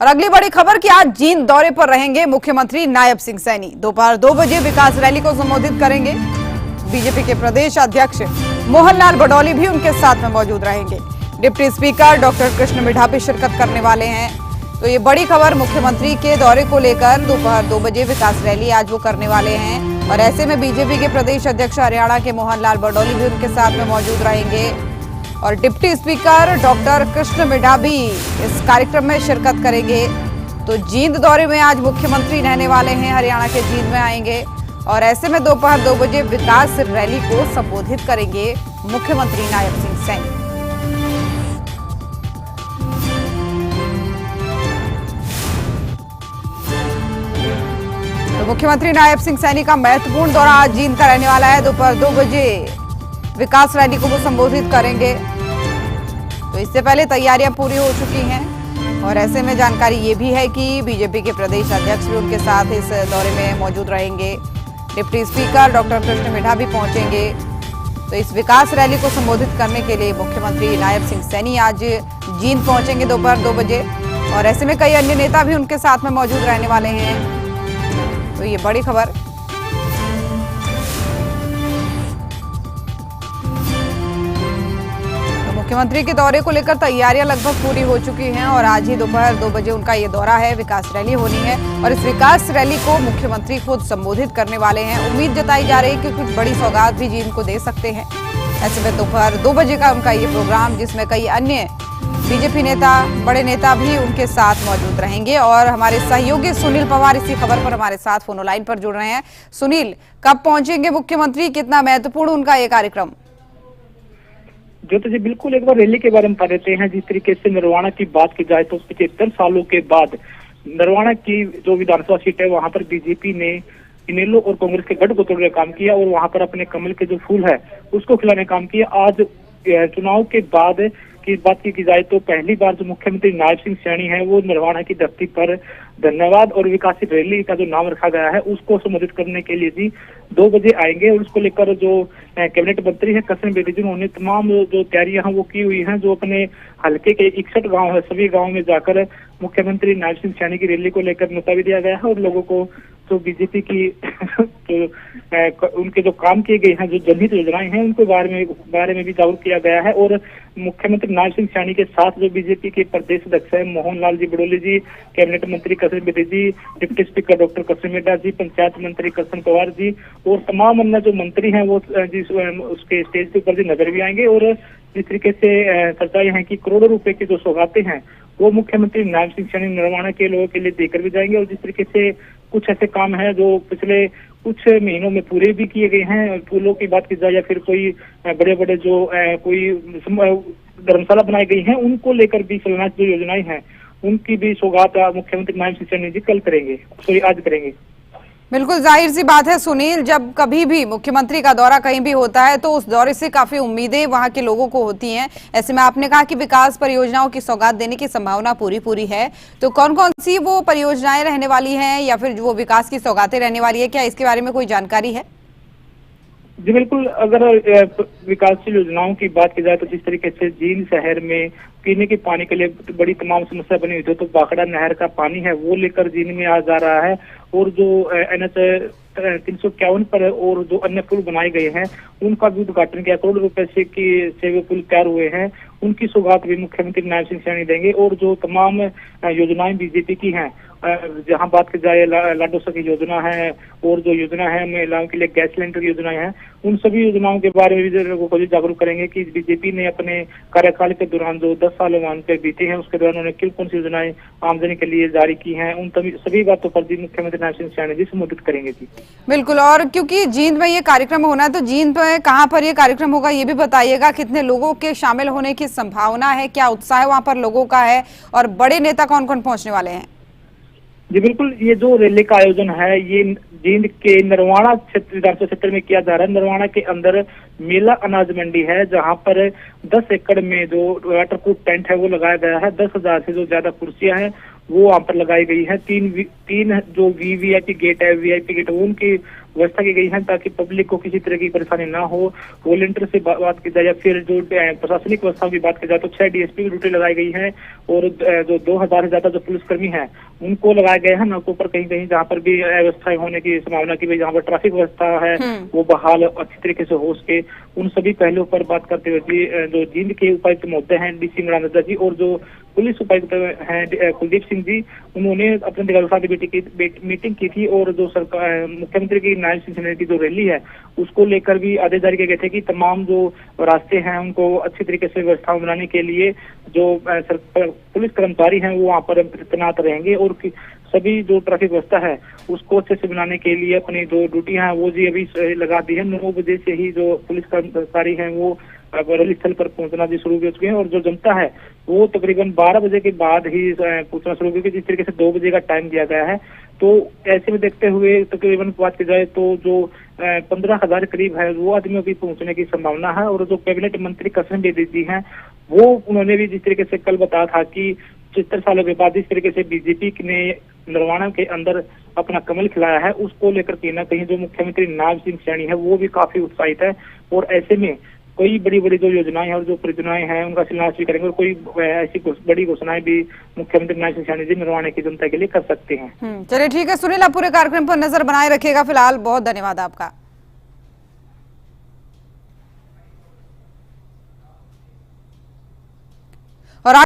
और अगली बड़ी खबर कि आज जींद दौरे पर रहेंगे मुख्यमंत्री नायब सिंह सैनी। दोपहर 2 बजे विकास रैली को संबोधित करेंगे। बीजेपी के प्रदेश अध्यक्ष मोहनलाल बडौली भी उनके साथ में मौजूद रहेंगे। Deputy speaker doctor Krishna Middha भी शिरकत करने वाले हैं। तो ये बड़ी खबर मुख्यमंत्री के दौरे को लेकर, दोपहर 2 बजे विकास रैली आज वो करने वाले हैं और ऐसे में बीजेपी के प्रदेश अध्यक्ष हरियाणा के मोहनलाल बडौली भी उनके साथ में मौजूद रहेंगे और deputy speaker doctor Krishna Middha भी इस कार्यक्रम में शिरकत करेंगे। तो जींद दौरे में आज मुख्यमंत्री रहने वाले हैं, हरियाणा के जींद में आएंगे और ऐसे में दोपहर 2 बजे विकास रैली को संबोधित करेंगे मुख्यमंत्री नायब सिंह सैनी। तो मुख्यमंत्री नायब सिंह सैनी का महत्वपूर्ण दौरा आज जींद का रहने वाला है। दोपहर 2 बजे विकास रैली को वो संबोधित करेंगे। तो इससे पहले तैयारियां पूरी हो चुकी हैं और ऐसे में जानकारी ये भी है कि बीजेपी के प्रदेश अध्यक्ष भी उनके साथ इस दौरे में मौजूद रहेंगे। Deputy speaker doctor Krishna Middha भी पहुंचेंगे। तो इस विकास रैली को संबोधित करने के लिए मुख्यमंत्री नायब सिंह सैनी आज जींद पहुंचेंगे दोपहर 2 बजे और ऐसे में कई अन्य नेता भी उनके साथ में मौजूद रहने वाले हैं। तो ये बड़ी खबर। मुख्यमंत्री के दौरे को लेकर तैयारियां लगभग पूरी हो चुकी हैं और आज ही दोपहर 2 बजे उनका ये दौरा है, विकास रैली होनी है और इस विकास रैली को मुख्यमंत्री खुद संबोधित करने वाले हैं। उम्मीद जताई जा रही है कि कुछ बड़ी सौगात भी जींद को दे सकते हैं। ऐसे में दोपहर 2 बजे का उनका ये प्रोग्राम, जिसमें कई अन्य बीजेपी नेता, बड़े नेता भी उनके साथ मौजूद रहेंगे और हमारे सहयोगी सुनील पवार इसी खबर पर हमारे साथ फोन लाइन पर जुड़ रहे हैं। सुनील, कब पहुंचेंगे मुख्यमंत्री, कितना महत्वपूर्ण उनका ये कार्यक्रम? ज्योति जी, बिल्कुल एक बार रैली के बारे में बता देते हैं। जिस तरीके से नरवाना की बात की जाए तो 75 सालों के बाद नरवाना की जो विधानसभा सीट है वहां पर बीजेपी ने इनेलो और कांग्रेस के गठ को तोड़ने का काम किया और वहां पर अपने कमल के जो फूल है उसको खिलाने का काम किया। आज चुनाव के बाद की बात की जाए तो पहली बार जो मुख्यमंत्री नायब सिंह सैनी है वो नरवाना की धरती पर धन्यवाद और विकास रैली का जो नाम रखा गया है उसको संबोधित करने के लिए जी 2 बजे आएंगे और उसको लेकर जो कैबिनेट मंत्री है कृष्ण मिड्ढा जी, उन्होंने तमाम जो तैयारियां हैं वो की हुई हैं। जो अपने हल्के के 61 गांव है, सभी गांव में जाकर मुख्यमंत्री नायब सिंह सैनी की रैली को लेकर न्योता भी दिया गया है और लोगों को जो बीजेपी की तो उनके जो काम किए गए हैं, जो जनहित योजनाएं हैं, उनके बारे में भी जागरूक किया गया है। और मुख्यमंत्री नायब सिंह सैनी के साथ जो बीजेपी के प्रदेश अध्यक्ष है मोहनलाल जी बडौली जी, कैबिनेट मंत्री Krishan Middha ji, deputy speaker doctor Krishna Middha ji, panchayat मंत्री कृष्ण पवार जी और तमाम अन्य जो मंत्री हैं वो उसके स्टेज के ऊपर जी नजर भी आएंगे। और जिस तरीके से चर्चाएं हैं कि करोड़ों रुपए की जो सौगातें हैं वो मुख्यमंत्री नायब सिंह सैनी नरवाना के लोगों के लिए देकर भी जाएंगे। और जिस तरीके से कुछ ऐसे काम है जो पिछले कुछ महीनों में पूरे भी किए गए हैं, पुलों की बात की जाए या फिर कोई बड़े बड़े जो कोई धर्मशाला बनाई गई हैं उनको लेकर भी चलना जो योजनाएं हैं उनकी भी सौगात मुख्यमंत्री नायब सिंह सैनी जी कल करेंगे, आज करेंगे। बिल्कुल जाहिर सी बात है सुनील, जब कभी भी मुख्यमंत्री का दौरा कहीं भी होता है तो उस दौरे से काफी उम्मीदें वहां के लोगों को होती हैं। ऐसे में आपने कहा कि विकास परियोजनाओं की सौगात देने की संभावना पूरी है, तो कौन कौन सी वो परियोजनाएं रहने वाली हैं या फिर वो विकास की सौगातें रहने वाली है, क्या इसके बारे में कोई जानकारी है? जी बिल्कुल, अगर विकासशील योजनाओं की बात की जाए तो जिस तरीके से जींद शहर में पीने के पानी के लिए बड़ी तमाम समस्या बनी हुई थी, तो बाखड़ा नहर का पानी है वो लेकर जींद में आ जा रहा है और जो NH 351 पर और जो अन्य पुल बनाए गए हैं उनका भी उद्घाटन किया। करोड़ रुपए से वो पुल तैयार हुए हैं, उनकी सौगात भी मुख्यमंत्री नायब सिंह सैनी देंगे। और जो तमाम योजनाएं बीजेपी की हैं, जहां बात की जाए लाडो सखी योजना है और जो योजना है महिलाओं के लिए गैस सिलेंडर की योजनाएं हैं, उन सभी योजनाओं के बारे में भी लोगों को जागरूक करेंगे कि बीजेपी ने अपने कार्यकाल के दौरान जो 10 साल वहां पे बीते हैं उसके दौरान उन्होंने कौन सी योजनाएं आमदनी के लिए जारी की हैं, उन सभी बातों पर भी मुख्यमंत्री नायब सिंह सैनी जी संबोधित करेंगे जी। बिल्कुल, और क्योंकि जींद में ये कार्यक्रम होना है तो जींद में कहाँ पर ये कार्यक्रम होगा ये भी बताइएगा, कितने लोगों के शामिल होने की संभावना है, क्या उत्साह वहां पर लोगों का है और बड़े नेता कौन कौन पहुंचने वाले हैं? जी बिल्कुल, ये जो रैली का आयोजन है ये जींद के नरवाना विधानसभा क्षेत्र में किया जा रहा है। नरवाना के अंदर मेला अनाज मंडी है जहां पर 10 एकड़ में जो वाटरप्रूफ टेंट है वो लगाया गया है। 10,000 से जो ज्यादा कुर्सियां हैं वो वहां पर लगाई गई है। तीन जो वीवीआईपी गेट है, वीआईपी गेट, उनकी व्यवस्था की गई है ताकि पब्लिक को किसी तरह की परेशानी ना हो। वॉलंटियर से बात की जाए या फिर जो प्रशासनिक व्यवस्था की बात की जाए तो 6 डीएसपी की ड्यूटी लगाई गई है और जो 2000 से ज्यादा जो पुलिसकर्मी हैं उनको लगाए गए हैं नाकों पर कहीं कहीं जहाँ पर भी अव्यवस्थाएं होने की संभावना की भाई जहाँ पर ट्रैफिक व्यवस्था है वो बहाल अच्छी तरीके से हो सके। उन सभी पहलुओं पर बात करते हुए जो जींद के उपायुक्त महोदय हैं डीसी मृणानंदा जी और जो पुलिस उपायुक्त हैं कुलदीप सिंह जी, उन्होंने अपने अधिकारियों के साथ मीटिंग की थी और जो सरकार मुख्यमंत्री की नायब सिंह सैनी की जो रैली है उसको लेकर भी आदेश जारी किए गए थे कि तमाम जो रास्ते हैं उनको अच्छी तरीके से व्यवस्था बनाने के लिए जो पुलिस कर्मचारी हैं वो वहाँ पर तैनात रहेंगे और सभी जो ट्रैफिक व्यवस्था है उसको अच्छे से बनाने के लिए अपनी जो ड्यूटी है वो जी अभी लगा दी है। 9 बजे से ही जो पुलिस कर्मचारी हैं वो रैली स्थल पर पहुंचना भी शुरू हो चुके हैं और जो जनता है वो तकरीबन 12 बजे के बाद ही पहुंचना शुरू होगी, जिस तरीके से 2 बजे का टाइम दिया गया है। तो ऐसे में देखते हुए तकरीबन बात की जाए तो जो 15,000 करीब है वो आदमियों की पहुंचने की संभावना है। और जो कैबिनेट मंत्री कसम बेदी जी हैं वो उन्होंने भी जिस तरीके से कल बताया था कि 75 सालों के बाद इस तरीके से बीजेपी ने नरवाना के अंदर अपना कमल खिलाया है उसको लेकर कहीं ना कहीं जो मुख्यमंत्री नायब सिंह सैनी है वो भी काफी उत्साहित है और ऐसे में कई बड़ी बड़ी जो योजनाएं हैं और जो परियोजनाएं हैं उनका शिलान्यास भी करेंगे और कोई ऐसी बड़ी घोषणाएं भी मुख्यमंत्री नायब सिंह सैनी जी नरवाना की जनता के लिए कर सकते हैं। चलिए ठीक है सुनील, आप पूरे कार्यक्रम पर नजर बनाए रखिएगा। फिलहाल बहुत धन्यवाद आपका।